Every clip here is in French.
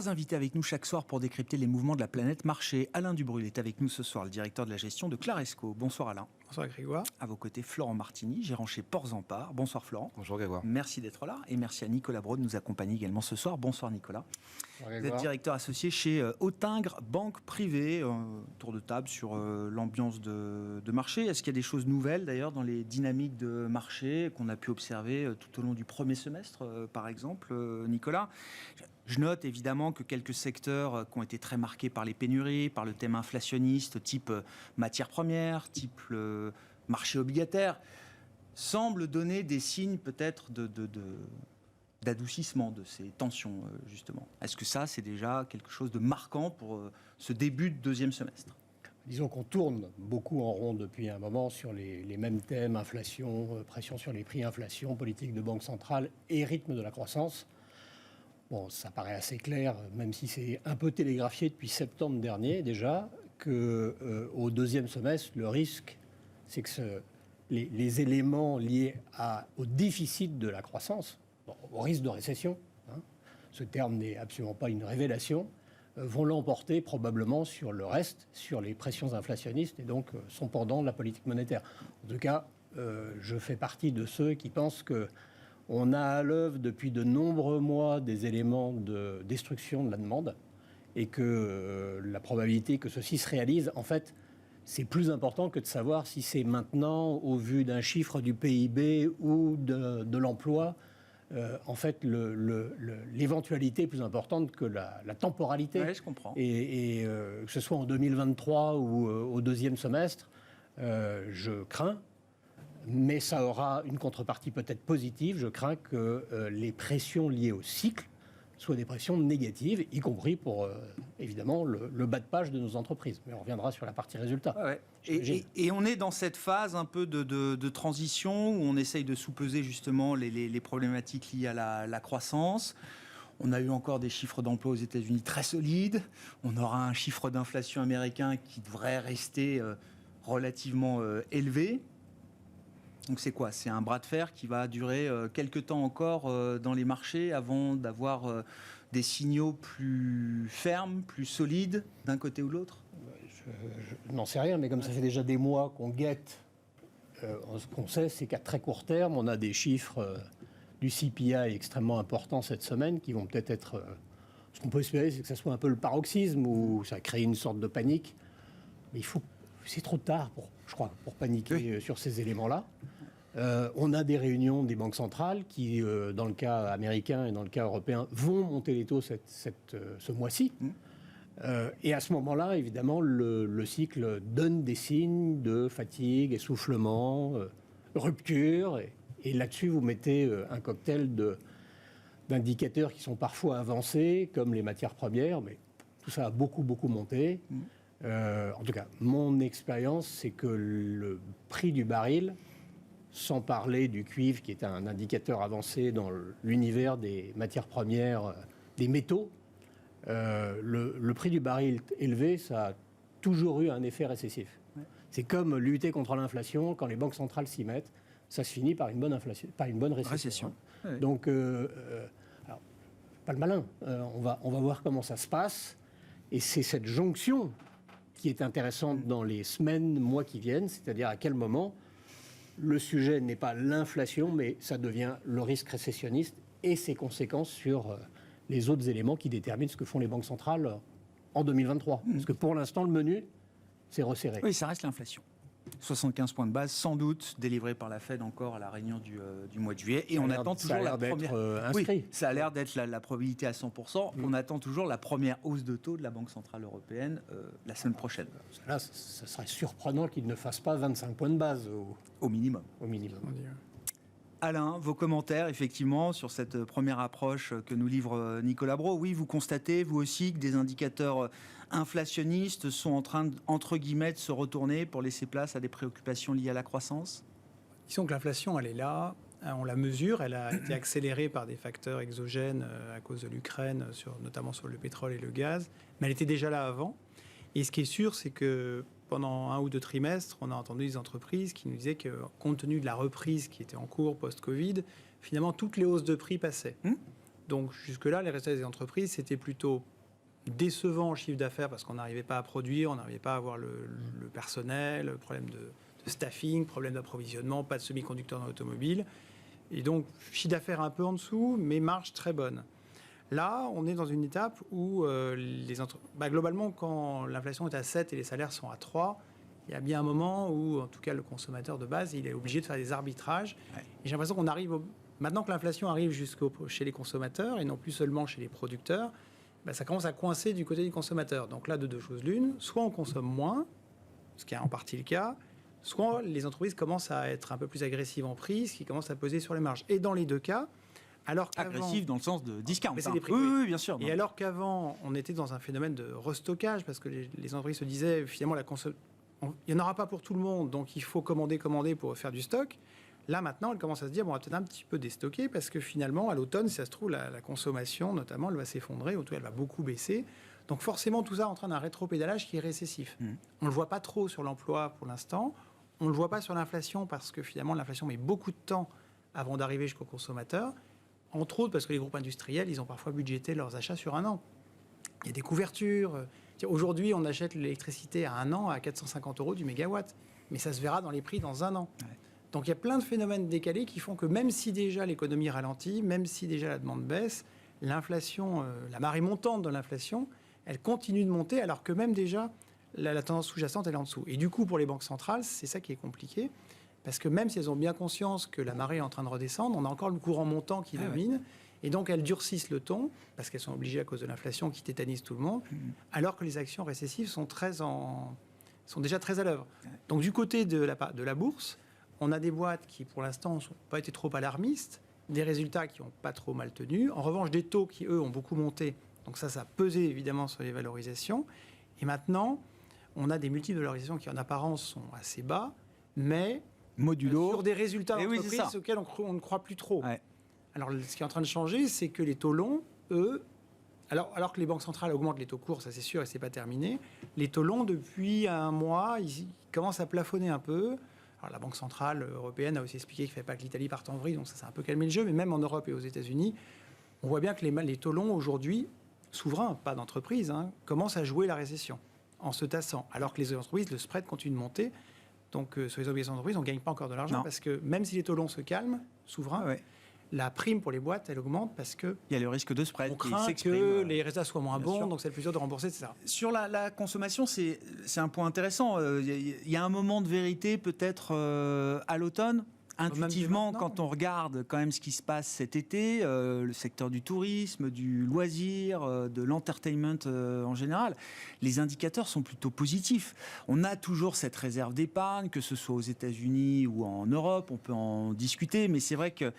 Trois invités avec nous chaque soir pour décrypter les mouvements de la planète marché. Alain Dubrul est avec nous ce soir, le directeur de la gestion de Claresco. Bonsoir Alain. Bonsoir Grégoire. À vos côtés, Florent Martini, gérant chez Ports en Part. Bonsoir Florent. Bonjour Grégoire. Merci d'être là. Et merci à Nicolas Braud de nous accompagner également ce soir. Bonsoir Nicolas. Bonsoir, vous êtes directeur associé chez Autingre Banque Privée. Tour de table sur l'ambiance de marché. Est-ce qu'il y a des choses nouvelles d'ailleurs dans les dynamiques de marché qu'on a pu observer tout au long du premier semestre, par exemple, Nicolas? Je note évidemment que quelques secteurs qui ont été très marqués par les pénuries, par le thème inflationniste, type matières premières, type marché obligataire, semblent donner des signes peut-être d'adoucissement de ces tensions, justement. Est-ce que ça, c'est déjà quelque chose de marquant pour ce début de deuxième semestre ? Disons qu'on tourne beaucoup en rond depuis un moment sur les mêmes thèmes, inflation, pression sur les prix, inflation, politique de banque centrale et rythme de la croissance. Bon, ça paraît assez clair, même si c'est un peu télégraphié depuis septembre dernier déjà, qu'au deuxième semestre, le risque, c'est que les éléments liés au déficit de la croissance, au risque de récession, ce terme n'est absolument pas une révélation, vont l'emporter probablement sur le reste, sur les pressions inflationnistes et donc son pendant, la politique monétaire. En tout cas, je fais partie de ceux qui pensent qu'on a à l'œuvre depuis de nombreux mois des éléments de destruction de la demande et que la probabilité que ceci se réalise, en fait, c'est plus important que de savoir si c'est maintenant, au vu d'un chiffre du PIB ou de l'emploi. En fait, l'éventualité est plus importante que la temporalité. Oui, je comprends. Et que ce soit en 2023 ou au deuxième semestre, je crains, mais ça aura une contrepartie peut-être positive. Je crains que les pressions liées au cycle soient des pressions négatives, y compris pour, évidemment, le bas de page de nos entreprises. Mais on reviendra sur la partie résultat. Ouais. Et on est dans cette phase un peu de transition où on essaye de sous-peser justement les problématiques liées à la croissance. On a eu encore des chiffres d'emploi aux États-Unis très solides. On aura un chiffre d'inflation américain qui devrait rester relativement élevé. Donc c'est quoi ? C'est un bras de fer qui va durer quelques temps encore dans les marchés avant d'avoir des signaux plus fermes, plus solides d'un côté ou de l'autre ? Je n'en sais rien, mais comme ça fait déjà des mois qu'on guette, ce qu'on sait, c'est qu'à très court terme, on a des chiffres du CPI extrêmement importants cette semaine qui vont peut-être être... ce qu'on peut espérer, c'est que ça soit un peu le paroxysme ou ça crée une sorte de panique. Mais c'est trop tard, je crois, pour paniquer sur ces éléments-là. On a des réunions des banques centrales qui, dans le cas américain et dans le cas européen, vont monter les taux ce mois-ci. Et à ce moment-là, évidemment, le cycle donne des signes de fatigue, essoufflement, rupture. Et là-dessus, vous mettez un cocktail d'indicateurs qui sont parfois avancés, comme les matières premières, mais tout ça a beaucoup, beaucoup monté. En tout cas, mon expérience, c'est que le prix du baril, sans parler du cuivre, qui est un indicateur avancé dans l'univers des matières premières, des métaux, le prix du baril élevé, ça a toujours eu un effet récessif. Ouais. C'est comme lutter contre l'inflation, quand les banques centrales s'y mettent, ça se finit par une bonne inflation, par une bonne récession. Ouais. Donc, alors, pas le malin. On va voir comment ça se passe. Et c'est cette jonction qui est intéressante dans les semaines, mois qui viennent, c'est-à-dire à quel moment le sujet n'est pas l'inflation, mais ça devient le risque récessionniste et ses conséquences sur les autres éléments qui déterminent ce que font les banques centrales en 2023. Parce que pour l'instant, le menu, c'est resserré. Oui, ça reste l'inflation. 75 points de base, sans doute, délivré par la Fed encore à la réunion du mois de juillet. Et on attend toujours la première... inscrit. Oui, ça a l'air d'être la probabilité à 100%. On attend toujours la première hausse de taux de la Banque Centrale Européenne la semaine prochaine. Là, ça serait surprenant qu'il ne fasse pas 25 points de base au minimum. Au minimum. Alain, vos commentaires, effectivement, sur cette première approche que nous livre Nicolas Braud. Oui, vous constatez, vous aussi, que des indicateurs inflationnistes sont en train, entre guillemets, de se retourner pour laisser place à des préoccupations liées à la croissance ? Disons que l'inflation, elle est là, on la mesure, elle a été accélérée par des facteurs exogènes à cause de l'Ukraine, notamment sur le pétrole et le gaz, mais elle était déjà là avant. Et ce qui est sûr, c'est que pendant 1 ou 2 trimestres, on a entendu des entreprises qui nous disaient que, compte tenu de la reprise qui était en cours post-Covid, finalement, toutes les hausses de prix passaient. Donc, jusque-là, les résultats des entreprises, c'était plutôt décevant en chiffre d'affaires parce qu'on n'arrivait pas à produire, on n'arrivait pas à avoir le personnel, problème de staffing, problème d'approvisionnement, pas de semi-conducteurs dans l'automobile. Et donc, chiffre d'affaires un peu en dessous, mais marge très bonne. Là, on est dans une étape où globalement, quand l'inflation est à 7 et les salaires sont à 3, il y a bien un moment où, en tout cas, le consommateur de base, il est obligé de faire des arbitrages. Ouais. Et j'ai l'impression qu'on arrive, maintenant que l'inflation arrive chez les consommateurs et non plus seulement chez les producteurs, ça commence à coincer du côté du consommateur. Donc là, de deux choses l'une, soit on consomme moins, ce qui est en partie le cas, soit les entreprises commencent à être un peu plus agressives en prix, ce qui commence à peser sur les marges. Et dans les deux cas, alors agressif dans le sens de discount. Des prix, oui, bien sûr. Et alors qu'avant, on était dans un phénomène de restockage, parce que les entreprises se disaient, finalement, il n'y en aura pas pour tout le monde, donc il faut commander pour faire du stock. Là, maintenant, elles commencent à se dire, on va peut-être un petit peu déstocker, parce que finalement, à l'automne, si ça se trouve, la consommation, notamment, elle va s'effondrer, ou tout cas, elle va beaucoup baisser. Donc forcément, tout ça entraîne un rétropédalage qui est récessif. On ne le voit pas trop sur l'emploi pour l'instant. On ne le voit pas sur l'inflation, parce que finalement, l'inflation met beaucoup de temps avant d'arriver jusqu'au consommateur. Entre autres parce que les groupes industriels, ils ont parfois budgété leurs achats sur un an. Il y a des couvertures. Aujourd'hui, on achète l'électricité à un an à 450 € du mégawatt. Mais ça se verra dans les prix dans un an. Ouais. Donc il y a plein de phénomènes décalés qui font que même si déjà l'économie ralentit, même si déjà la demande baisse, l'inflation, la marée montante de l'inflation, elle continue de monter alors que même déjà la tendance sous-jacente, elle est en dessous. Et du coup, pour les banques centrales, c'est ça qui est compliqué. Parce que même si elles ont bien conscience que la marée est en train de redescendre, on a encore le courant montant qui domine. Ouais. Et donc, elles durcissent le ton, parce qu'elles sont obligées à cause de l'inflation qui tétanise tout le monde, alors que les actions récessives sont déjà très à l'œuvre. Ouais. Donc, du côté de la bourse, on a des boîtes qui, pour l'instant, n'ont pas été trop alarmistes, des résultats qui n'ont pas trop mal tenu. En revanche, des taux qui, eux, ont beaucoup monté. Donc ça a pesé, évidemment, sur les valorisations. Et maintenant, on a des multiples de valorisation qui, en apparence, sont assez bas, mais modulo sur des résultats d'entreprise auxquels on ne croit plus trop. Ouais. Alors, ce qui est en train de changer, c'est que les taux longs, eux, alors que les banques centrales augmentent les taux courts, ça c'est sûr, et c'est pas terminé, les taux longs, depuis un mois, ils commencent à plafonner un peu. Alors, la Banque centrale européenne a aussi expliqué qu'il ne fallait pas que l'Italie parte en vrille, donc ça s'est un peu calmé le jeu, mais même en Europe et aux États-Unis, on voit bien que les taux longs, aujourd'hui, souverains, pas d'entreprise, commencent à jouer la récession en se tassant, alors que les entreprises, le spread continue de monter. Donc, sur les obligations d'entreprise, on ne gagne pas encore de l'argent parce que même si les taux longs se calment, souverains, la prime pour les boîtes, elle augmente parce que il y a le risque de spread. On craint que les résultats soient moins bons, sûr. Donc c'est le plus dur de rembourser, c'est ça. Sur la consommation, c'est un point intéressant. Il y a un moment de vérité peut-être à l'automne. Intuitivement, quand on regarde quand même ce qui se passe cet été, le secteur du tourisme, du loisir, de l'entertainment en général, les indicateurs sont plutôt positifs. On a toujours cette réserve d'épargne, que ce soit aux États-Unis ou en Europe, on peut en discuter, mais c'est vrai que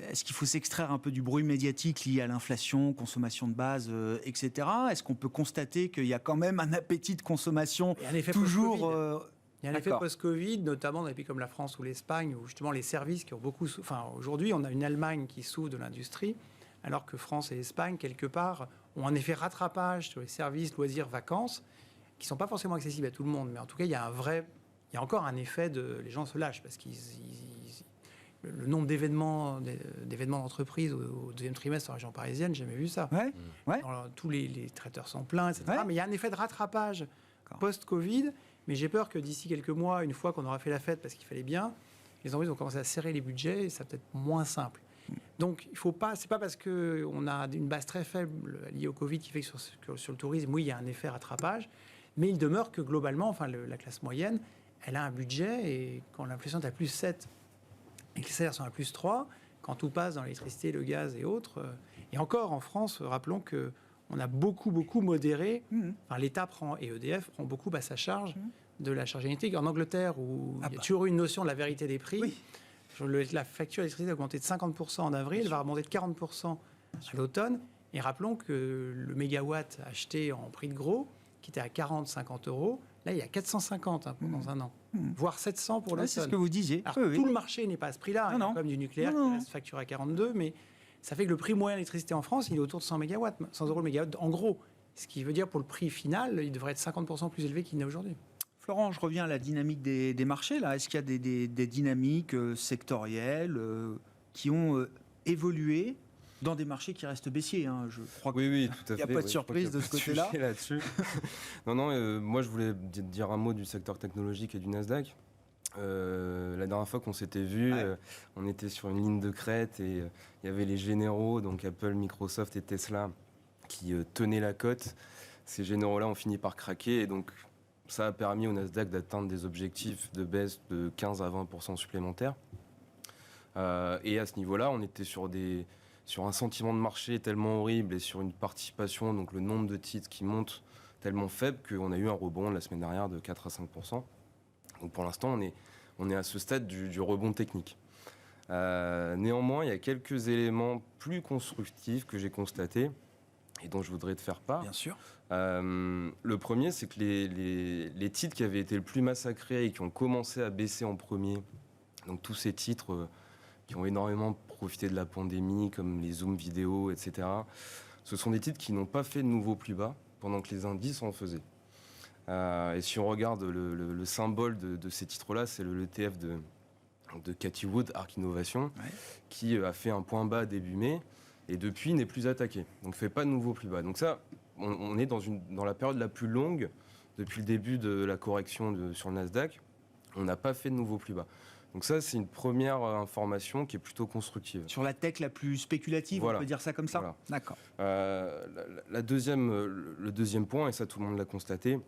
est-ce qu'il faut s'extraire un peu du bruit médiatique lié à l'inflation, consommation de base, etc. Est-ce qu'on peut constater qu'il y a quand même un appétit de consommation toujours Il y a un effet post-Covid, notamment dans des pays comme la France ou l'Espagne, où justement les services qui ont beaucoup... Enfin, aujourd'hui, on a une Allemagne qui souffre de l'industrie, alors que France et Espagne, quelque part, ont un effet rattrapage sur les services, loisirs, vacances, qui ne sont pas forcément accessibles à tout le monde. Mais en tout cas, il y a encore un effet de... Les gens se lâchent, parce que le nombre d'événements d'entreprises au deuxième trimestre en région parisienne, j'ai jamais vu ça. Ouais. Alors, tous les traiteurs sont pleins, etc. Ouais. Mais il y a un effet de rattrapage post-Covid. Mais j'ai peur que d'ici quelques mois, une fois qu'on aura fait la fête parce qu'il fallait bien, les entreprises vont commencer à serrer les budgets et ça va peut-être moins simple. Donc, il faut pas. C'est pas parce qu'on a une base très faible liée au Covid qui fait que sur le tourisme, oui, il y a un effet rattrapage. Mais il demeure que globalement, la classe moyenne, elle a un budget et quand l'inflation est à plus 7 et que les salaires sont à plus 3, quand tout passe dans l'électricité, le gaz et autres. Et encore, en France, rappelons que on a beaucoup modéré. Enfin, l'État et EDF prend beaucoup à sa charge de la charge électrique. En Angleterre, où il y a toujours eu une notion de la vérité des prix, la facture d'électricité a augmenté de 50% en avril, elle va remonter de 40% à l'automne. Et rappelons que le mégawatt acheté en prix de gros, qui était à 40-50 €, là, il y a 450 dans un an, voire 700 pour l'automne. C'est ce que vous disiez. Alors, tout le marché n'est pas à ce prix-là, il y a comme du nucléaire qui reste facturé à 42, mais ça fait que le prix moyen de l'électricité en France, il est autour de 100 €, 100 € le mégawatt, en gros. Ce qui veut dire pour le prix final, il devrait être 50% plus élevé qu'il n'est aujourd'hui. Florent, je reviens à la dynamique des marchés. Là. Est-ce qu'il y a des dynamiques sectorielles qui ont évolué Dans des marchés qui restent baissiers, hein, je crois Oui, tout à fait. Il n'y a pas de surprise de ce côté-là. Là-dessus. Non, moi je voulais dire un mot du secteur technologique et du Nasdaq. La dernière fois qu'on s'était vu, on était sur une ligne de crête et il y avait les généraux, donc Apple, Microsoft et Tesla, qui tenaient la cote. Ces généraux-là ont fini par craquer et donc ça a permis au Nasdaq d'atteindre des objectifs de baisse de 15 à 20% supplémentaires. Et à ce niveau-là, on était sur un sentiment de marché tellement horrible et sur une participation, donc le nombre de titres qui monte tellement faible qu'on a eu un rebond la semaine dernière de 4 à 5%. Donc pour l'instant, on est à ce stade du rebond technique. Néanmoins, il y a quelques éléments plus constructifs que j'ai constatés et dont je voudrais te faire part. Bien sûr. Le premier, c'est que les titres qui avaient été le plus massacrés et qui ont commencé à baisser en premier, donc tous ces titres qui ont énormément profité de la pandémie, comme les Zoom vidéo, etc., ce sont des titres qui n'ont pas fait de nouveau plus bas pendant que les indices en faisaient. Et si on regarde le symbole de ces titres-là, c'est le ETF de Cathie Wood, Arc Innovation, qui a fait un point bas début mai et depuis n'est plus attaqué. Donc ne fait pas de nouveau plus bas. Donc ça, on est dans la période la plus longue depuis le début de la correction sur le Nasdaq. On n'a pas fait de nouveau plus bas. Donc ça, c'est une première information qui est plutôt constructive. Sur la tech la plus spéculative, voilà. On peut dire ça comme ça. Voilà. D'accord. Le deuxième point, et ça tout le monde l'a constaté,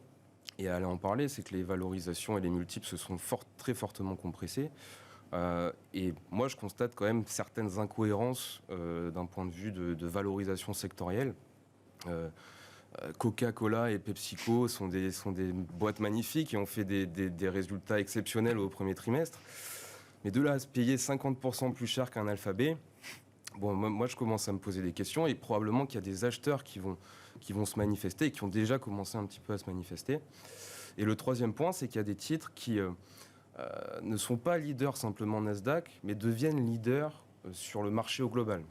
et allait en parler, c'est que les valorisations et les multiples se sont très fortement compressés. Et moi, je constate quand même certaines incohérences d'un point de vue de valorisation sectorielle. Coca-Cola et PepsiCo sont des boîtes magnifiques et ont fait des résultats exceptionnels au premier trimestre. Mais de là à se payer 50% plus cher qu'un Alphabet, bon, moi je commence à me poser des questions et probablement qu'il y a des acheteurs qui vont se manifester et qui ont déjà commencé un petit peu à se manifester. Et le troisième point, c'est qu'il y a des titres qui ne sont pas leaders simplement Nasdaq, mais deviennent leaders sur le marché au global,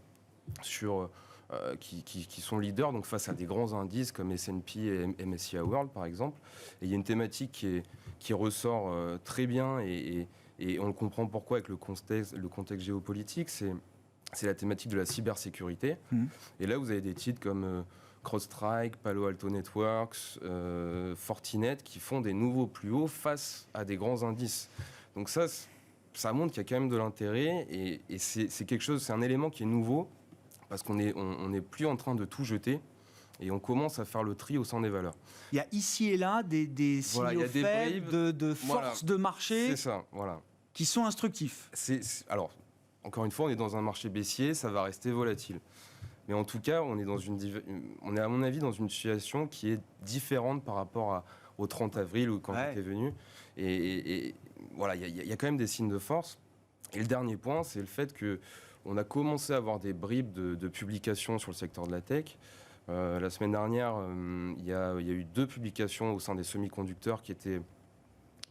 qui sont leaders donc face à des grands indices comme S&P et MSCI World par exemple. Et il y a une thématique qui ressort très bien et on le comprend pourquoi avec le contexte géopolitique, c'est la thématique de la cybersécurité. Et là, vous avez des titres comme CrowdStrike, Palo Alto Networks, Fortinet qui font des nouveaux plus hauts face à des grands indices. Donc ça montre qu'il y a quand même de l'intérêt et c'est quelque chose, c'est un élément qui est nouveau parce qu'on n'est plus en train de tout jeter. Et on commence à faire le tri au sein des valeurs. Il y a ici et là des signaux faibles de force de marché qui sont instructifs. Alors, encore une fois, on est dans un marché baissier, ça va rester volatile. Mais en tout cas, on est à mon avis dans une situation qui est différente par rapport au 30 avril ou quand j'étais venu. Et voilà, il y a quand même des signes de force. Et le dernier point, c'est le fait qu'on a commencé à avoir des bribes de publications sur le secteur de la tech. La semaine dernière, il y a eu 2 publications au sein des semi-conducteurs qui étaient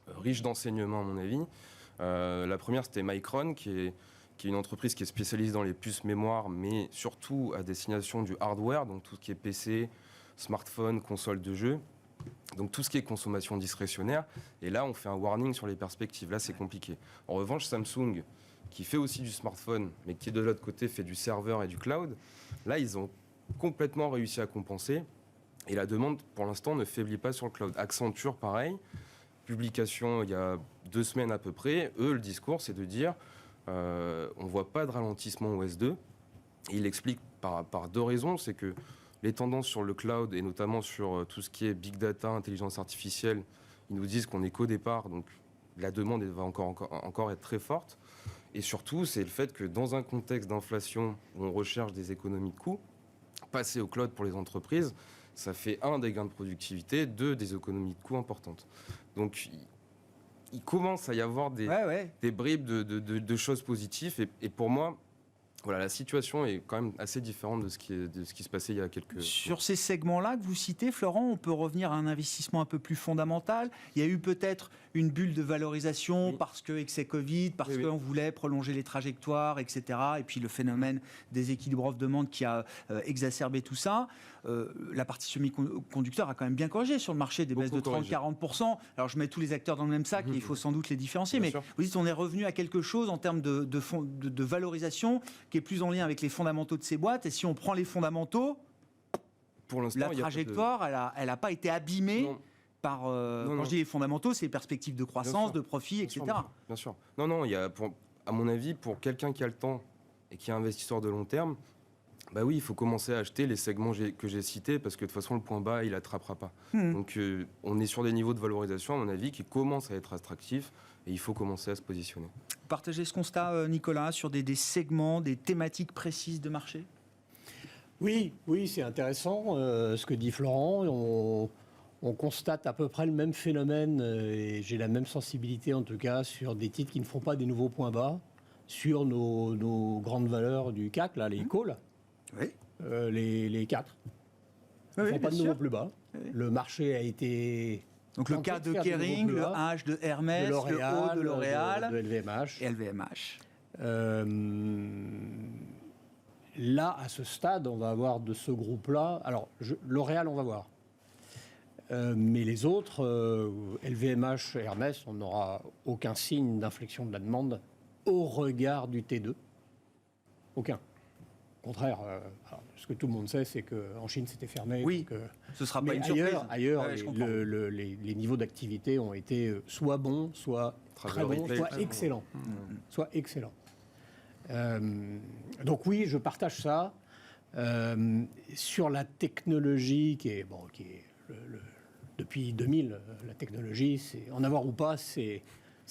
riches d'enseignements, à mon avis. La première, c'était Micron, qui est une entreprise qui est spécialisée dans les puces mémoire, mais surtout à destination du hardware, donc tout ce qui est PC, smartphone, console de jeu, donc tout ce qui est consommation discrétionnaire. Et là, on fait un warning sur les perspectives. Là, c'est compliqué. En revanche, Samsung, qui fait aussi du smartphone, mais qui de l'autre côté fait du serveur et du cloud, là, ils ont complètement réussi à compenser et la demande pour l'instant ne faiblit pas sur le cloud. Accenture pareil, publication il y a 2 semaines à peu près, eux le discours c'est de dire on voit pas de ralentissement au S2 et il explique par 2 raisons, c'est que les tendances sur le cloud et notamment sur tout ce qui est big data, intelligence artificielle, ils nous disent qu'on est qu'au départ, donc la demande va encore être très forte et surtout c'est le fait que dans un contexte d'inflation où on recherche des économies de coûts, passer au cloud pour les entreprises, ça fait 1 des gains de productivité, 2 des économies de coûts importantes. Donc il commence à y avoir des bribes de choses positives et pour moi, voilà, la situation est quand même assez différente de ce qui se passait il y a quelques... Sur ces segments-là que vous citez, Florent, on peut revenir à un investissement un peu plus fondamental. Il y a eu peut-être une bulle de valorisation parce que excès Covid, parce qu'on voulait prolonger les trajectoires, etc. Et puis le phénomène des équilibres offre-demande qui a exacerbé tout ça. La partie semi-conducteur a quand même bien corrigé sur le marché, des baisses de 30-40%. Alors je mets tous les acteurs dans le même sac et il faut sans doute les différencier. Bien sûr. Vous dites on est revenu à quelque chose en termes de valorisation qui qui est plus en lien avec les fondamentaux de ces boîtes. Et si on prend les fondamentaux, Pour l'instant, la il y a pas de- trajectoire, elle a pas été abîmée Non. par... Non, quand non. je dis les fondamentaux, c'est les perspectives de croissance, sûr. de profit, etc. Bien sûr. Non, non, il y a, à mon avis, pour quelqu'un qui a le temps et qui est investisseur de long terme, bah oui, il faut commencer à acheter les segments que j'ai cités parce que de toute façon, le point bas, il n'attrapera pas. Donc, on est sur des niveaux de valorisation, à mon avis, qui commencent à être attractifs et il faut commencer à se positionner. Vous partagez ce constat, Nicolas, sur des segments, des thématiques précises de marché? Oui, c'est intéressant ce que dit Florent. On constate à peu près le même phénomène et j'ai la même sensibilité en tout cas sur des titres qui ne font pas des nouveaux points bas, sur nos grandes valeurs du CAC, là, les calls, Oui. les 4. Ils ne font pas de nouveaux plus bas. Oui. Le marché a été... Donc le tenté cas de faire des nouveaux Kering, plus le bas, H de Hermès, de L'Oréal, le O de L'Oréal de LVMH. et LVMH. Là, à ce stade, on va avoir de ce groupe-là. Alors, L'Oréal, on va voir. Mais les autres, LVMH, Hermès, on n'aura aucun signe d'inflexion de la demande au regard du T2. Aucun. Au contraire, ce que tout le monde sait, c'est qu'en Chine, c'était fermé. Oui, donc, ce ne sera pas mais une surprise. ailleurs, Ouais, je comprends. les niveaux d'activité ont été soit bons, soit très bons, retail, soit très bon. excellents. Soit excellents. Donc oui, je partage ça. Sur la technologie, qui est depuis 2000, la technologie, c'est en avoir ou pas, c'est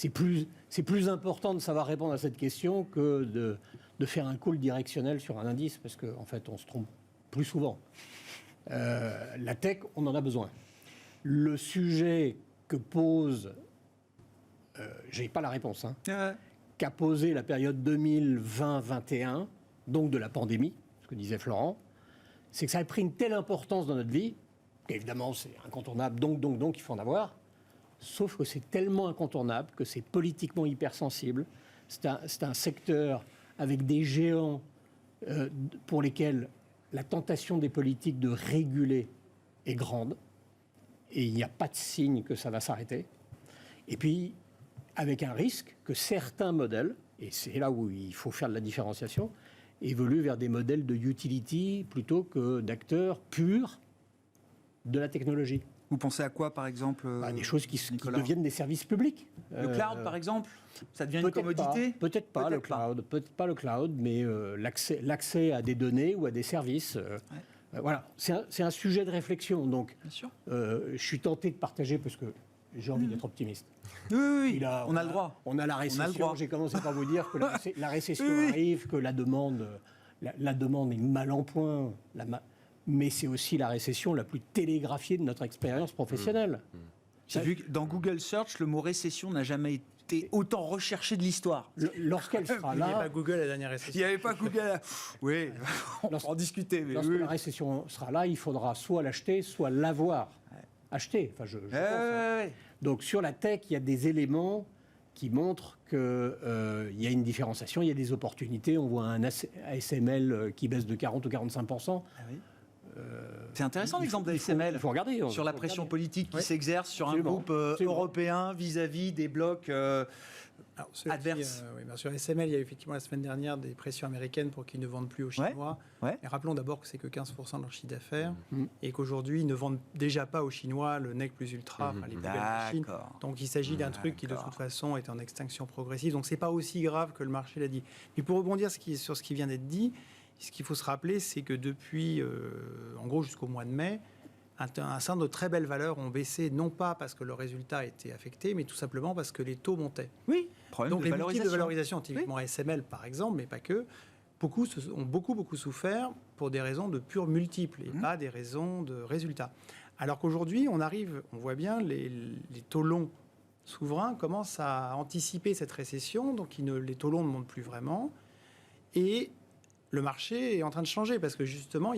plus important de savoir répondre à cette question que de faire un call directionnel sur un indice, parce qu'en fait, on se trompe plus souvent. La tech, on en a besoin. Le sujet que pose, j'ai pas la réponse, hein, qu'a posé la période 2020-21, donc de la pandémie, ce que disait Florent, c'est que ça a pris une telle importance dans notre vie, qu'évidemment c'est incontournable, donc il faut en avoir, sauf que c'est tellement incontournable que c'est politiquement hypersensible, c'est un secteur avec des géants pour lesquels la tentation des politiques de réguler est grande, et il n'y a pas de signe que ça va s'arrêter. Et puis, avec un risque que certains modèles, et c'est là où il faut faire de la différenciation, évoluent vers des modèles de utility plutôt que d'acteurs purs de la technologie. Vous pensez à quoi, par exemple Des choses qui Nicolas deviennent des services publics. Le cloud, par exemple, ça devient une commodité? Peut-être pas le cloud, mais l'accès à des données ou à des services. Voilà, c'est un sujet de réflexion. Donc, Bien sûr. je suis tenté de partager parce que j'ai envie d'être optimiste. Oui, on a le droit. On a la récession. J'ai commencé par vous dire que la récession Oui. arrive, que la demande est mal en point. Mais c'est aussi la récession la plus télégraphiée de notre expérience professionnelle. J'ai vu que dans Google Search, le mot récession n'a jamais été autant recherché de l'histoire. Lorsqu'elle sera Il n'y a là, pas Google la dernière Il récession. n'y avait pas Google. Oui, on va en discuter. Mais lorsque oui. la récession sera là, il faudra soit l'acheter, soit l'avoir acheté. Enfin, je pense, hein. Donc sur la tech, il y a des éléments qui montrent qu'il y a une différenciation, il y a des opportunités. On voit un ASML qui baisse de 40 ou 45%. Ah oui. C'est intéressant l'exemple d'ASML. Il faut regarder. Sur la pression politique qui Oui. s'exerce sur Absolument. un groupe Absolument. européen vis-à-vis des blocs Alors, cela dit, adverses. oui, bien sûr, SML, il y a eu effectivement la semaine dernière des pressions américaines pour qu'ils ne vendent plus aux Chinois. Ouais. Et rappelons d'abord que c'est que 15% de leur chiffre d'affaires Mhm. et qu'aujourd'hui, ils ne vendent déjà pas aux Chinois le NEC plus ultra, enfin, les plus belles machines. D'accord. Donc il s'agit d'un truc qui de D'accord. toute façon est en extinction progressive. Donc c'est pas aussi grave que le marché l'a dit. Mais pour rebondir sur ce qui vient d'être dit, ce qu'il faut se rappeler, c'est que depuis, en gros jusqu'au mois de mai, un certain nombre de très belles valeurs ont baissé, non pas parce que le résultat était affecté, mais tout simplement parce que les taux montaient. Oui, problème Donc de les multiples valorisation. de valorisation, typiquement SML par exemple, mais pas que, ont beaucoup souffert pour des raisons de purs multiples et pas des raisons de résultats. Alors qu'aujourd'hui, on voit bien les taux longs souverains commencent à anticiper cette récession, donc les taux longs ne montent plus vraiment, et le marché est en train de changer parce que justement,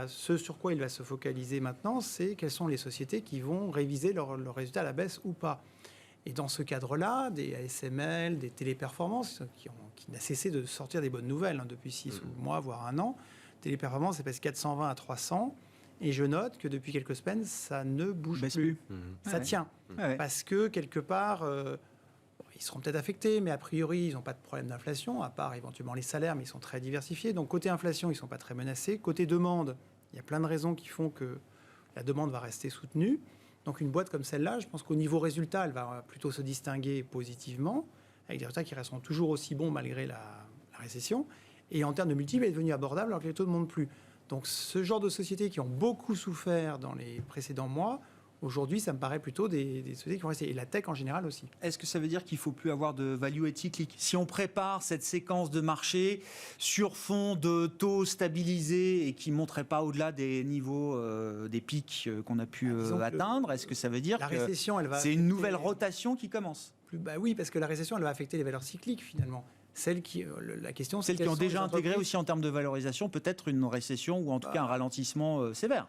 ce sur quoi il va se focaliser maintenant, c'est quelles sont les sociétés qui vont réviser leurs résultats à la baisse ou pas. Et dans ce cadre-là, des ASML, des téléperformances, qui n'a cessé de sortir des bonnes nouvelles depuis 6 mois, voire un an. Téléperformance, c'est passé 420 à 300. Et je note que depuis quelques semaines, ça ne bouge Baisse plus. plus. Ça Ouais. tient. Ouais. Parce que quelque part, ils seront peut-être affectés, mais a priori, ils n'ont pas de problème d'inflation, à part éventuellement les salaires, mais ils sont très diversifiés. Donc, côté inflation, ils ne sont pas très menacés. Côté demande, il y a plein de raisons qui font que la demande va rester soutenue. Donc, une boîte comme celle-là, je pense qu'au niveau résultat, elle va plutôt se distinguer positivement, avec des résultats qui resteront toujours aussi bons malgré la récession. Et en termes de multiples, elle est devenue abordable alors que les taux ne montent plus. Donc, ce genre de sociétés qui ont beaucoup souffert dans les précédents mois, aujourd'hui, ça me paraît plutôt des sociétés qui vont rester. Et la tech en général aussi. Est-ce que ça veut dire qu'il ne faut plus avoir de value et cyclique ? Si on prépare cette séquence de marché sur fond de taux stabilisés et qui ne monterait pas au-delà des niveaux, des pics qu'on a pu atteindre, est-ce que ça veut dire que c'est une nouvelle rotation qui commence ? Oui, parce que la récession, elle va affecter les valeurs cycliques finalement. Celles qui ont déjà intégré aussi en termes de valorisation peut-être une récession ou en tout cas un ralentissement sévère.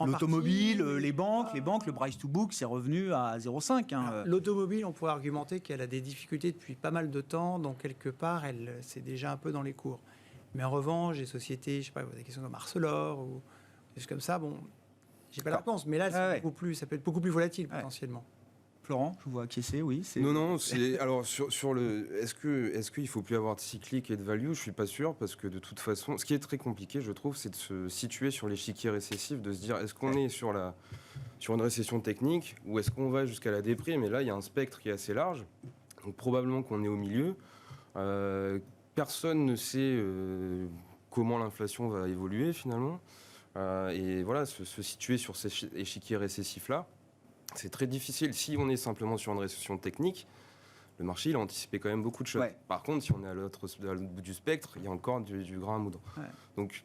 L'automobile, les banques, le price to book, c'est revenu à 0,5. L'automobile, on pourrait argumenter qu'elle a des difficultés depuis pas mal de temps, donc quelque part, c'est déjà un peu dans les cours. Mais en revanche, les sociétés, je sais pas, des questions comme Arcelor ou des choses comme ça, bon, j'ai pas la réponse, mais là, ça peut être beaucoup plus volatile potentiellement. Florent, je vous vois acquiescer, oui. Non, alors sur le... Est-ce qu'il ne faut plus avoir de cyclique et de value ? Je ne suis pas sûr, parce que de toute façon, ce qui est très compliqué, je trouve, c'est de se situer sur l'échiquier récessif, de se dire, est-ce qu'on est sur une récession technique, ou est-ce qu'on va jusqu'à la déprime ? Et là, il y a un spectre qui est assez large, donc probablement qu'on est au milieu. Personne ne sait comment l'inflation va évoluer, finalement. Et voilà, se situer sur cet échiquier récessif-là, c'est très difficile. Si on est simplement sur une récession technique, le marché, il a anticipé quand même beaucoup de choses. Ouais. Par contre, si on est à l'autre bout du spectre, il y a encore du grain à moudre. Ouais. Donc,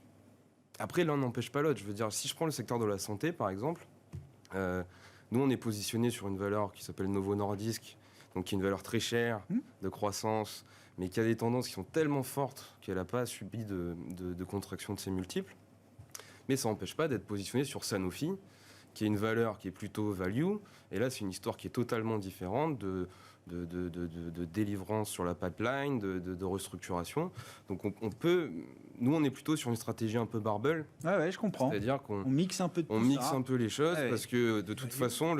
après, l'un n'empêche pas l'autre. Je veux dire, si je prends le secteur de la santé, par exemple, nous, on est positionné sur une valeur qui s'appelle Novo Nordisk, donc qui est une valeur très chère, de croissance, mais qui a des tendances qui sont tellement fortes qu'elle n'a pas subi de contraction de ses multiples. Mais ça n'empêche pas d'être positionné sur Sanofi, qui est une valeur qui est plutôt value. Et là, c'est une histoire qui est totalement différente de délivrance sur la pipeline, de restructuration. Donc nous, on est plutôt sur une stratégie un peu barbell. Ouais, je comprends. C'est-à-dire qu'on mixe un peu on mixe un peu les choses, parce que de toute façon,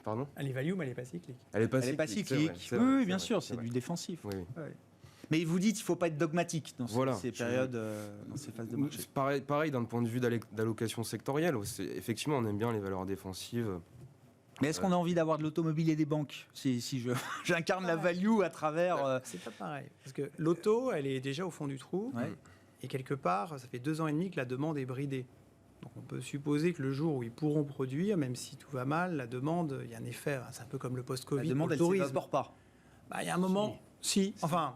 Pardon ? Elle est value, mais elle n'est pas cyclique. Elle n'est pas cyclique. Oui, bien sûr, c'est du défensif. Oui. Ouais. Mais vous dites qu'il ne faut pas être dogmatique dans ces périodes, dans ces phases de marché. Pareil d'un point de vue d'allocation sectorielle. Effectivement, on aime bien les valeurs défensives. Mais est-ce qu'on a envie d'avoir de l'automobile et des banques si j'incarne la value à travers... C'est pas pareil. Parce que l'auto, elle est déjà au fond du trou. Ouais. Et quelque part, ça fait 2 ans et demi que la demande est bridée. Donc on peut supposer que le jour où ils pourront produire, même si tout va mal, la demande, il y a un effet, c'est un peu comme le post-Covid. La demande, elle ne s'évapore pas. Il y a un moment... Enfin...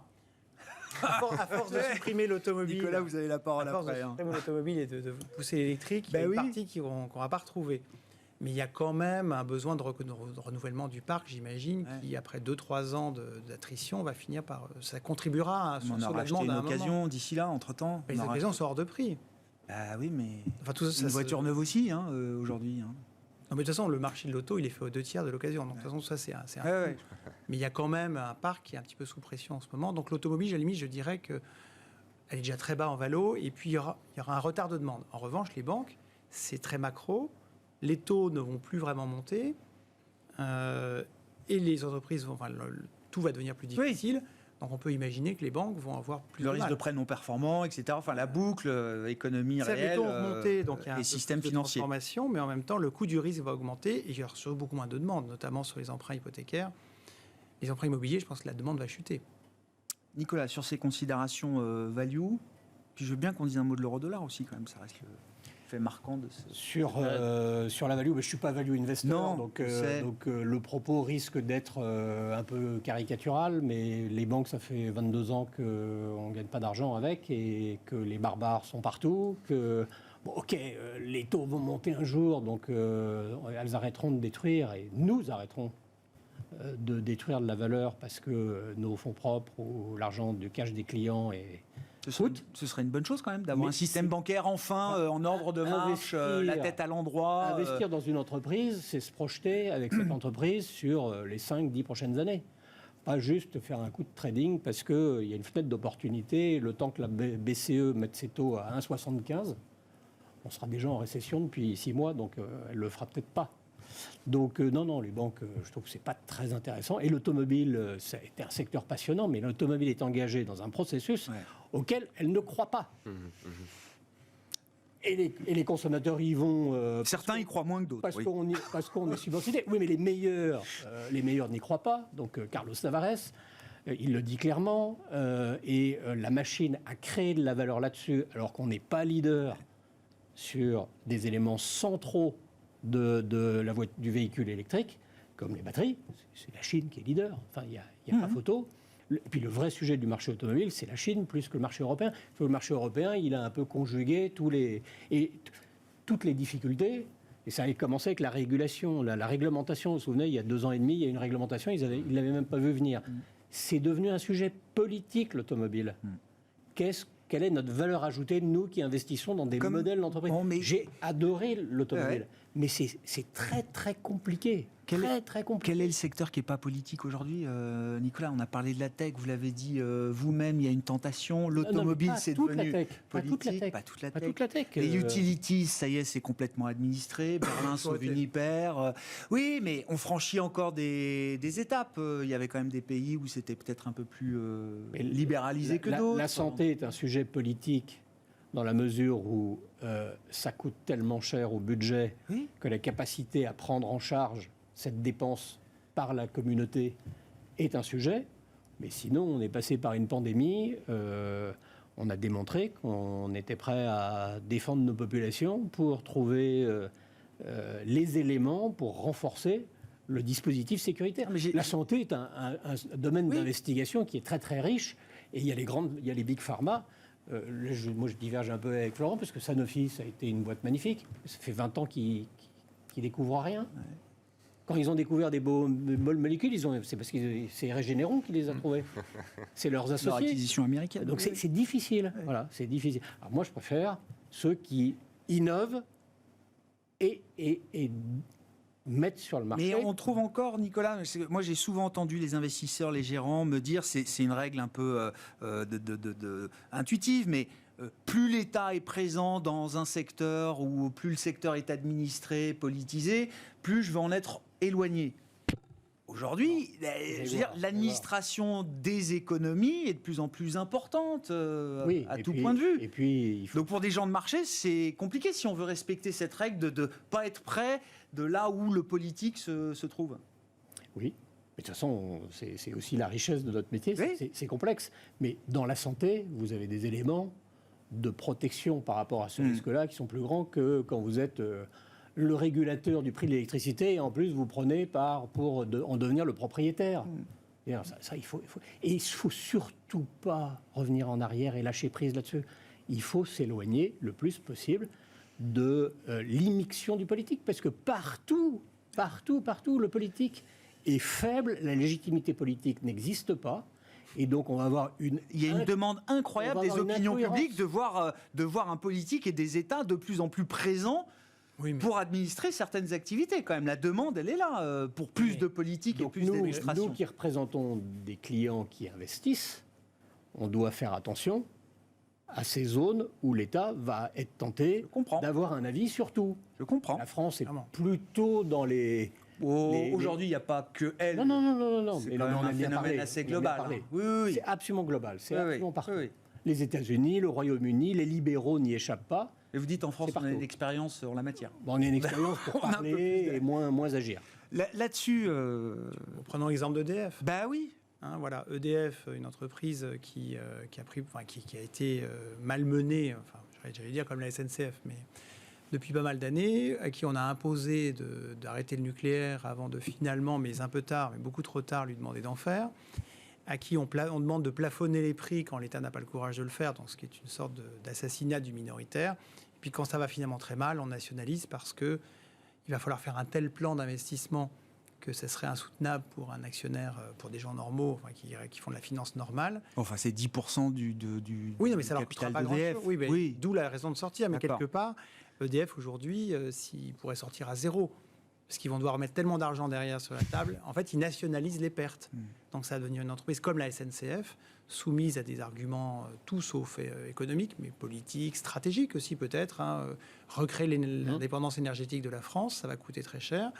À force de supprimer l'automobile, Nicolas, vous avez la parole après. À force de supprimer l'automobile et de pousser l'électrique, il y a une partie qu'on ne va pas retrouver. Mais il y a quand même un besoin de renouvellement du parc, j'imagine, qui, après 2-3 ans d'attrition, va finir par... Ça contribuera à on aura acheté une occasion d'ici là, entre-temps. Les occasions sont hors de prix. Oui, mais une voiture neuve aussi, aujourd'hui. Non, mais de toute façon, le marché de l'auto, il est fait aux 2 tiers de l'occasion. Donc, de toute façon, ça, c'est un coup. Mais il y a quand même un parc qui est un petit peu sous pression en ce moment. Donc, l'automobile, à la limite, je dirais qu'elle est déjà très bas en valo. Et puis, il y aura un retard de demande. En revanche, les banques, c'est très macro. Les taux ne vont plus vraiment monter. Et les entreprises tout va devenir plus difficile. Oui. Donc, on peut imaginer que les banques vont avoir plus de mal. Le risque de prêt non performant, etc. Enfin, la boucle, économie réelle, les taux vont monter, donc il y a les systèmes financiers. Mais en même temps, le coût du risque va augmenter et il y aura surtout beaucoup moins de demandes, notamment sur les emprunts hypothécaires. Les emprunts immobiliers, je pense que la demande va chuter. Nicolas, sur ces considérations value, puis je veux bien qu'on dise un mot de l'euro-dollar aussi, quand même. Ça reste le fait marquant de sur la value, je ne suis pas value investor, donc le propos risque d'être un peu caricatural, mais les banques, ça fait 22 ans qu'on ne gagne pas d'argent avec et que les barbares sont partout, que les taux vont monter un jour, donc elles arrêteront de détruire et nous arrêterons de détruire de la valeur parce que nos fonds propres ou l'argent du cash des clients est... Ce serait une bonne chose quand même d'avoir un système bancaire enfin en ordre de marche, la tête à l'endroit. Investir dans une entreprise, c'est se projeter avec cette entreprise sur les 5-10 prochaines années. Pas juste faire un coup de trading parce qu'il y a une fenêtre d'opportunité. Le temps que la BCE mette ses taux à 1,75, on sera déjà en récession depuis 6 mois, donc elle ne le fera peut-être pas. Donc non, les banques, je trouve que c'est pas très intéressant. Et l'automobile, ça a été un secteur passionnant, mais l'automobile est engagée dans un processus auquel elle ne croit pas. Et les consommateurs y vont... Certains y croient moins que d'autres. Parce qu'on est subventionné. Oui, mais les meilleurs n'y croient pas. Donc Carlos Tavares, il le dit clairement. Et la machine a créé de la valeur là-dessus, alors qu'on n'est pas leader sur des éléments centraux du véhicule électrique, comme les batteries. C'est la Chine qui est leader. Enfin, il n'y a pas photo. Et puis le vrai sujet du marché automobile, c'est la Chine plus que le marché européen. Le marché européen, il a un peu conjugué toutes les difficultés. Et ça a commencé avec la régulation, la réglementation. Vous vous souvenez, il y a 2 ans et demi, il y a une réglementation, ils ne l'avaient même pas vu venir. C'est devenu un sujet politique, l'automobile. Quelle est notre valeur ajoutée, nous qui investissons dans des modèles d'entreprise? J'ai adoré l'automobile, mais c'est très très compliqué. Très compliqué. Quel est le secteur qui n'est pas politique aujourd'hui, Nicolas? On a parlé de la tech, vous l'avez dit vous-même, il y a une tentation. L'automobile, c'est devenu politique. Pas toute la tech. Les utilities, ça y est, c'est complètement administré. Berlin sauve Uniper. Oui, mais on franchit encore des étapes. Il y avait quand même des pays où c'était peut-être un peu plus libéralisé que d'autres. La santé est un sujet politique dans la mesure où ça coûte tellement cher au budget que la capacité à prendre en charge cette dépense par la communauté est un sujet. Mais sinon, on est passé par une pandémie. On a démontré qu'on était prêt à défendre nos populations pour trouver les éléments pour renforcer le dispositif sécuritaire. La santé est un domaine d'investigation qui est très très riche. Et il y a les big pharma. Moi, je diverge un peu avec Florent, parce que Sanofi, ça a été une boîte magnifique. Ça fait 20 ans qu'ils découvrent rien. Quand ils ont découvert des bonnes molécules, c'est parce que c'est Regeneron qui les a trouvés. C'est leurs associés. Leur acquisition américaine. Donc c'est difficile. Voilà, c'est difficile. Alors moi, je préfère ceux qui innovent et mettre sur le marché. Mais on trouve encore, Nicolas, moi j'ai souvent entendu les investisseurs, les gérants me dire, c'est une règle un peu intuitive, mais plus l'État est présent dans un secteur ou plus le secteur est administré, politisé, plus je vais en être éloigné. Aujourd'hui, l'administration des économies est de plus en plus importante à tout point de vue. Et puis, donc pour des gens de marché, c'est compliqué si on veut respecter cette règle de ne pas être près de là où le politique se trouve. Oui, mais de toute façon, c'est aussi la richesse de notre métier, c'est complexe. Mais dans la santé, vous avez des éléments de protection par rapport à ce risque-là qui sont plus grands que quand vous êtes... le régulateur du prix de l'électricité, et en plus vous prenez pour en devenir le propriétaire. Et alors, ça, il faut surtout pas revenir en arrière et lâcher prise là-dessus. Il faut s'éloigner le plus possible de l'immixtion du politique, parce que partout, le politique est faible, la légitimité politique n'existe pas. Et donc, on va avoir il y a une demande incroyable des opinions publiques de voir un politique et des États de plus en plus présents pour administrer certaines activités. Quand même, la demande, elle est là pour plus de politique et plus d'administration. Nous qui représentons des clients qui investissent, on doit faire attention à ces zones où l'État va être tenté d'avoir un avis sur tout. Je comprends. La France est plutôt dans les... Aujourd'hui, il n'y a pas que elle. Non. C'est quand même un phénomène assez global. Oui. C'est absolument global. C'est absolument partout. Les États-Unis, le Royaume-uni, les libéraux n'y échappent pas. Et vous dites en France, on a une expérience en la matière. On a une expérience pour parler et moins agir. Là-dessus... Prenons l'exemple d'EDF. Bah oui. Voilà, EDF, une entreprise qui a été malmenée, j'allais dire comme la SNCF, mais depuis pas mal d'années, à qui on a imposé d'arrêter le nucléaire avant de finalement, mais un peu tard, mais beaucoup trop tard, lui demander d'en faire, à qui on demande de plafonner les prix quand l'État n'a pas le courage de le faire, donc ce qui est une sorte d'assassinat du minoritaire. Et puis quand ça va finalement très mal, on nationalise parce qu'il va falloir faire un tel plan d'investissement que ça serait insoutenable pour un actionnaire, pour des gens normaux, qui font de la finance normale. Enfin, c'est 10% du mais ça capital leur d'EDF. D'où la raison de sortir. Mais quelque part, EDF, aujourd'hui, s'il pourrait sortir à zéro, parce qu'ils vont devoir mettre tellement d'argent derrière sur la table, en fait, ils nationalisent les pertes. Donc ça va devenir une entreprise comme la SNCF, soumise à des arguments tout sauf économiques, mais politiques, stratégiques aussi peut-être. Recréer l'indépendance énergétique de la France, ça va coûter très cher.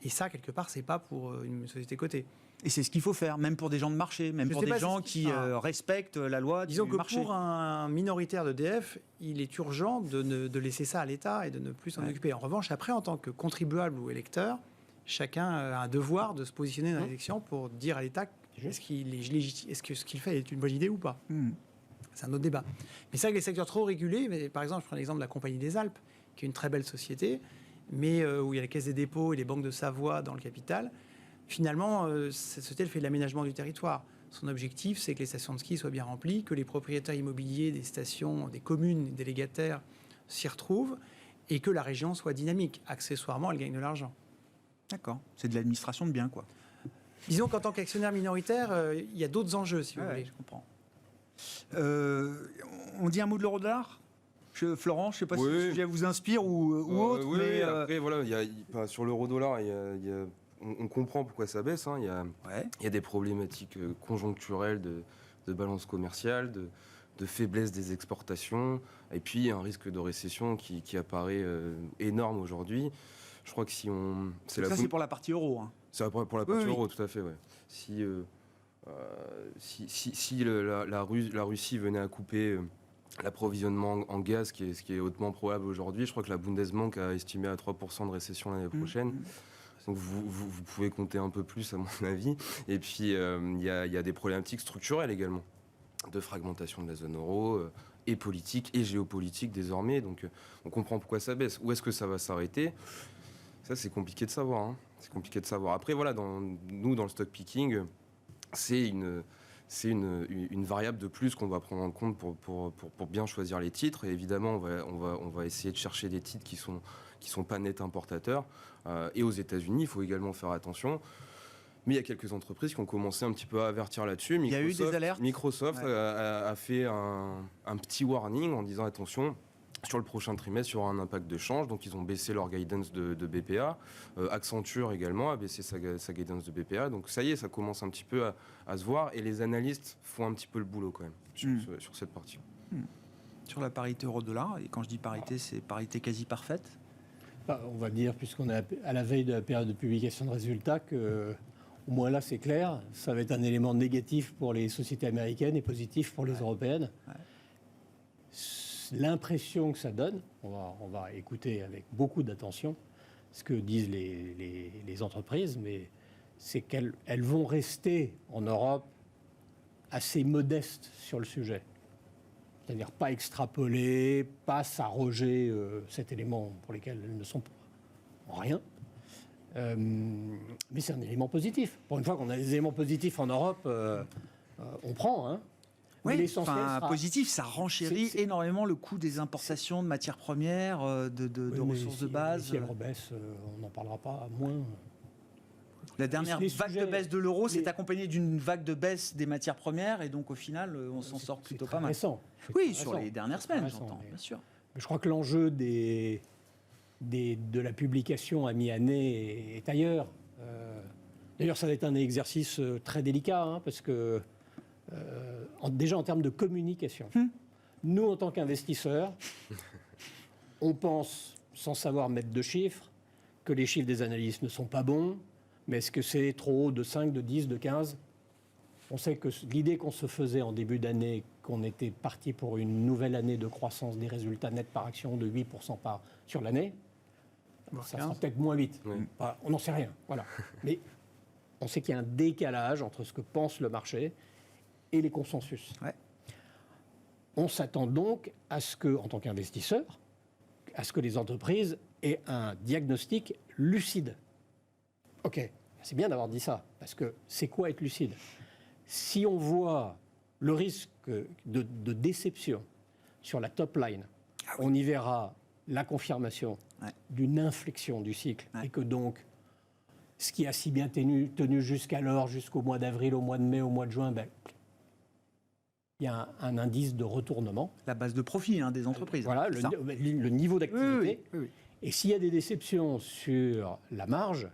Et ça, quelque part, c'est pas pour une société cotée. Et c'est ce qu'il faut faire, même pour des gens de marché, même pour des gens qui respectent la loi du marché. Disons que pour un minoritaire d'EDF, il est urgent de laisser ça à l'État et de ne plus s'en occuper. En revanche, après, en tant que contribuable ou électeur, chacun a un devoir de se positionner dans l'élection pour dire à l'État est-ce que ce qu'il fait est une bonne idée ou pas. C'est un autre débat. Mais c'est vrai que les secteurs trop régulés, mais par exemple, je prends l'exemple de la Compagnie des Alpes, qui est une très belle société, mais où il y a la Caisse des dépôts et les banques de Savoie dans le capital. Finalement, cette société elle fait de l'aménagement du territoire. Son objectif, c'est que les stations de ski soient bien remplies, que les propriétaires immobiliers des stations, des communes, des délégataires s'y retrouvent, et que la région soit dynamique. Accessoirement, elle gagne de l'argent. D'accord. C'est de l'administration de biens, quoi. Disons qu'en tant qu'actionnaire minoritaire, il y a d'autres enjeux, si vous voulez. Je comprends. On dit un mot de l'euro-dollar ? Florent, je ne sais pas si le sujet vous inspire ou autre. Oui, mais après, voilà, sur l'euro-dollar, on comprend pourquoi ça baisse. Il y a des problématiques conjoncturelles de balance commerciale, de faiblesse des exportations, et puis un risque de récession qui apparaît énorme aujourd'hui. Je crois que si on... c'est pour la partie euro. C'est pour la partie euro, tout à fait, ouais. Si la Russie venait à couper l'approvisionnement en gaz, ce qui est hautement probable aujourd'hui, je crois que la Bundesbank a estimé à 3% de récession l'année prochaine. Donc vous pouvez compter un peu plus, à mon avis. Et puis, il y a des problématiques structurelles également, de fragmentation de la zone euro, et politique et géopolitique désormais. Donc on comprend pourquoi ça baisse. Où est-ce que ça va s'arrêter ? Ça, c'est compliqué de savoir. C'est compliqué de savoir. Après, voilà, nous, dans le stock picking, c'est une variable de plus qu'on va prendre en compte pour bien choisir les titres. Et évidemment, on va essayer de chercher des titres qui sont pas net importateurs. Et aux États-Unis, il faut également faire attention. Mais il y a quelques entreprises qui ont commencé un petit peu à avertir là-dessus. Il y a eu des alertes. Microsoft a fait un petit warning en disant attention. Sur le prochain trimestre, il y aura un impact de change. Donc, ils ont baissé leur guidance de BPA. Accenture également a baissé sa guidance de BPA. Donc, ça y est, ça commence un petit peu à se voir. Et les analystes font un petit peu le boulot quand même sur cette partie. Sur la parité euro-dollar, et quand je dis parité, c'est parité quasi parfaite. On va dire, puisqu'on est à la veille de la période de publication de résultats, que au moins là, c'est clair. Ça va être un élément négatif pour les sociétés américaines et positif pour les européennes. L'impression que ça donne, on va écouter avec beaucoup d'attention ce que disent les entreprises, mais c'est qu'elles vont rester en Europe assez modestes sur le sujet. C'est-à-dire pas extrapoler, pas s'arroger cet élément pour lequel elles ne sont en rien. Mais c'est un élément positif. Pour une fois qu'on a des éléments positifs en Europe, on prend, Oui, positif, ça renchérit énormément le coût des importations de matières premières, de ressources de base. Si elle rebaisse, on n'en parlera pas moins. La dernière vague de baisse de l'euro s'est accompagnée d'une vague de baisse des matières premières, et donc au final, on s'en sort plutôt pas mal. Oui, sur les dernières semaines, j'entends, bien sûr. Je crois que l'enjeu de la publication à mi-année est ailleurs. D'ailleurs, ça va être un exercice très délicat, parce que déjà en termes de communication, nous, en tant qu'investisseurs, on pense, sans savoir mettre de chiffres, que les chiffres des analystes ne sont pas bons, mais est-ce que c'est trop haut de 5, de 10, de 15 ? On sait que l'idée qu'on se faisait en début d'année, qu'on était parti pour une nouvelle année de croissance des résultats nets par action de 8% sur l'année, ça sera peut-être moins 8. Voilà, on n'en sait rien. Voilà. Mais on sait qu'il y a un décalage entre ce que pense le marché et les consensus. On s'attend donc à ce que, en tant qu'investisseur, à ce que les entreprises aient un diagnostic lucide. Ok, c'est bien d'avoir dit ça, parce que c'est quoi être lucide ? Si on voit le risque de déception sur la top line, on y verra la confirmation d'une inflexion du cycle, et que donc, ce qui a si bien tenu jusqu'alors, jusqu'au mois d'avril, au mois de mai, au mois de juin, il y a un indice de retournement. La base de profit des entreprises. Voilà, le niveau d'activité. Et s'il y a des déceptions sur la marge,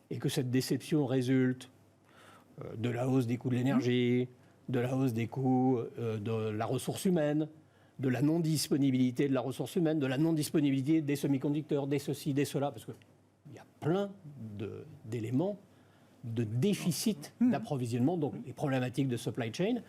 et que cette déception résulte de la hausse des coûts de l'énergie, de la hausse des coûts de la ressource humaine, de la non-disponibilité de la ressource humaine, de la non-disponibilité des semi-conducteurs, des ceci, des cela, parce qu'il y a plein d'éléments de déficit d'approvisionnement, donc les problématiques de supply chain,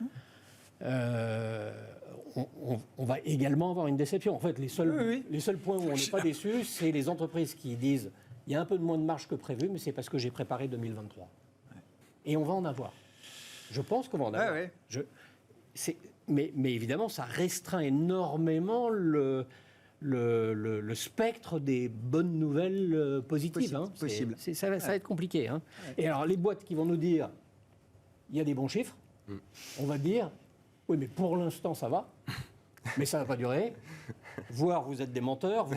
on va également avoir une déception. En fait, les seuls points où on n'est pas déçu, c'est les entreprises qui disent il y a un peu de moins de marge que prévu, mais c'est parce que j'ai préparé 2023. Et on va en avoir. Je pense qu'on va en avoir. Mais évidemment, ça restreint énormément le spectre des bonnes nouvelles positives. Possible. Ça va être compliqué. Et alors, les boîtes qui vont nous dire il y a des bons chiffres, on va dire oui, mais pour l'instant, ça va, mais ça ne va pas durer. Voire vous êtes des menteurs,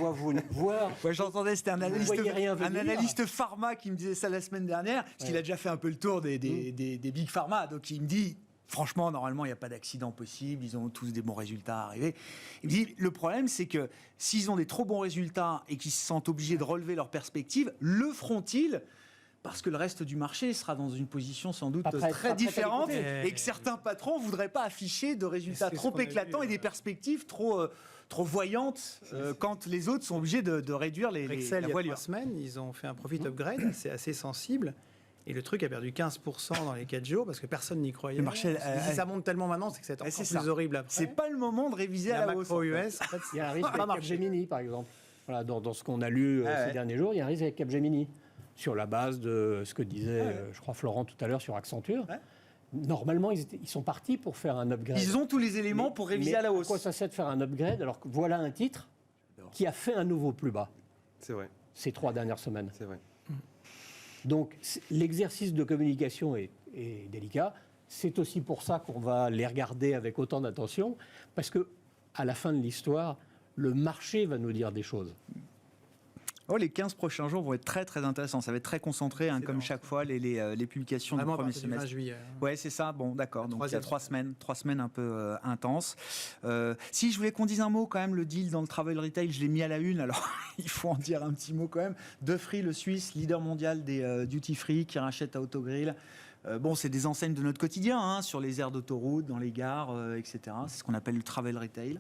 j'entendais, c'était un analyste pharma qui me disait ça la semaine dernière, parce qu'il a déjà fait un peu le tour des big pharma, donc il me dit, franchement, normalement, il n'y a pas d'accident possible, ils ont tous des bons résultats à arriver. Il me dit, le problème, c'est que s'ils ont des trop bons résultats et qu'ils se sentent obligés de relever leurs perspectives, le feront-ils ? Parce que le reste du marché sera dans une position sans doute très différente et que certains patrons ne voudraient pas afficher de résultats trop éclatants et des perspectives trop voyantes quand les autres sont obligés de réduire la voilure. Il y a 3 semaines, ils ont fait un profit upgrade assez sensible. Et le truc a perdu 15% dans les 4 jours parce que personne n'y croyait. Le marché, si ça monte tellement maintenant, c'est que c'est encore plus horrible après. C'est pas le moment de réviser à la hausse. US, en fait, il y a un risque avec Capgemini, par exemple. Voilà, dans ce qu'on a lu ces derniers jours, il y a un risque avec Capgemini. Sur la base de ce que disait, je crois, Florent tout à l'heure sur Accenture. Normalement, ils sont partis pour faire un upgrade. Ils ont tous les éléments pour réviser à la hausse. À quoi ça sert de faire un upgrade alors que voilà un titre qui a fait un nouveau plus bas. C'est vrai. Ces 3 dernières semaines. C'est vrai. Donc l'exercice de communication est délicat. C'est aussi pour ça qu'on va les regarder avec autant d'attention, parce que à la fin de l'histoire, le marché va nous dire des choses. Les 15 prochains jours vont être très très intéressants. Ça va être très concentré, comme chaque fois, les publications du premier semestre. Juillet. Ouais, c'est ça. Bon, d'accord. Donc il y a 3 semaines un peu intenses. Si je voulais qu'on dise un mot quand même, le deal dans le travel retail, je l'ai mis à la une. Alors il faut en dire un petit mot quand même. Dufry, le Suisse, leader mondial des duty free, qui rachète Autogrill. C'est des enseignes de notre quotidien, sur les aires d'autoroute, dans les gares, etc. C'est ce qu'on appelle le travel retail.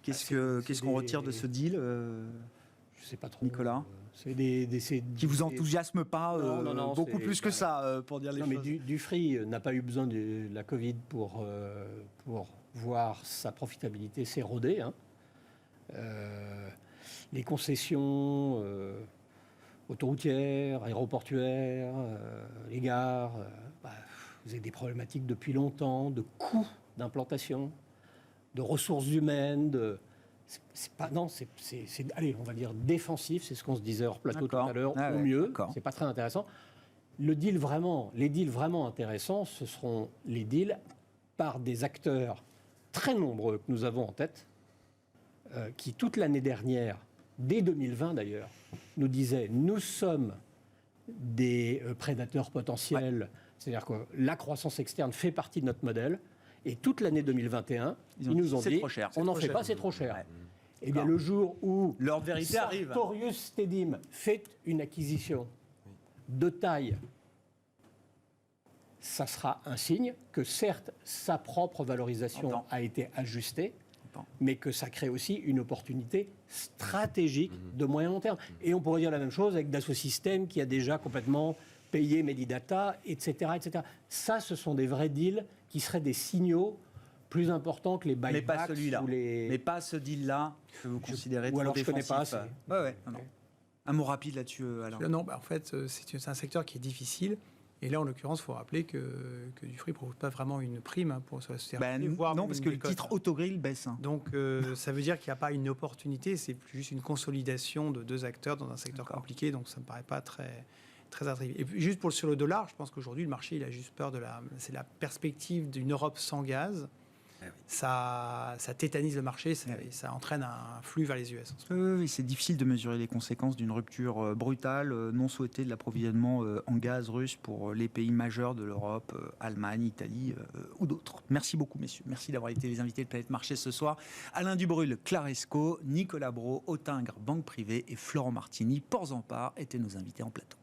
Qu'est-ce qu'on retire de ce deal Je sais pas trop. Nicolas, qui vous enthousiasme pas non, beaucoup plus que ça pour dire les choses. Mais Dufry n'a pas eu besoin de la Covid pour voir sa profitabilité s'éroder. Les concessions autoroutières, aéroportuaires, les gares, vous avez des problématiques depuis longtemps de coûts d'implantation, de ressources humaines, allez, on va dire défensif, c'est ce qu'on se disait hors plateau tout à l'heure, au mieux. C'est pas très intéressant. Les deals vraiment intéressants, ce seront les deals par des acteurs très nombreux que nous avons en tête, qui toute l'année dernière, dès 2020 d'ailleurs, nous disaient nous sommes des prédateurs potentiels, c'est-à-dire que la croissance externe fait partie de notre modèle. Et toute l'année 2021, ils nous ont dit on n'en fait pas, c'est trop cher. Eh bien, le jour où leur vérité arrive, Sartorius Stedim fait une acquisition de taille, ça sera un signe que certes, sa propre valorisation a été ajustée, mais que ça crée aussi une opportunité stratégique de moyen long terme. Et on pourrait dire la même chose avec Dassault Systèmes qui a déjà complètement payé Medidata, etc., etc. Ça, ce sont des vrais deals qui seraient des signaux plus importants que les buybacks. Mais pas celui-là. Mais pas ce deal-là que vous considérez trop défensif. Je ne connais pas. Non. Un mot rapide là-dessus, Alain. Non, en fait, c'est un secteur qui est difficile. Et là, en l'occurrence, il faut rappeler que Dufry ne propose pas vraiment une prime pour la société. Non, parce que le titre Autogrill baisse. Donc, ça veut dire qu'il n'y a pas une opportunité, c'est plus juste une consolidation de 2 acteurs dans un secteur compliqué. Donc, ça ne me paraît pas très attrayant. Et puis, juste sur le dollar, je pense qu'aujourd'hui, le marché, il a juste peur c'est la perspective d'une Europe sans gaz ça tétanise le marché, et ça entraîne un flux vers les US. Oui, c'est difficile de mesurer les conséquences d'une rupture brutale, non souhaitée de l'approvisionnement en gaz russe pour les pays majeurs de l'Europe, Allemagne, Italie ou d'autres. Merci beaucoup, messieurs. Merci d'avoir été les invités de Planète Marché ce soir. Alain Dubrul, Claresco, Nicolas Brault, Autingre, Banque Privée et Florent Martini, Ports en Part, étaient nos invités en plateau.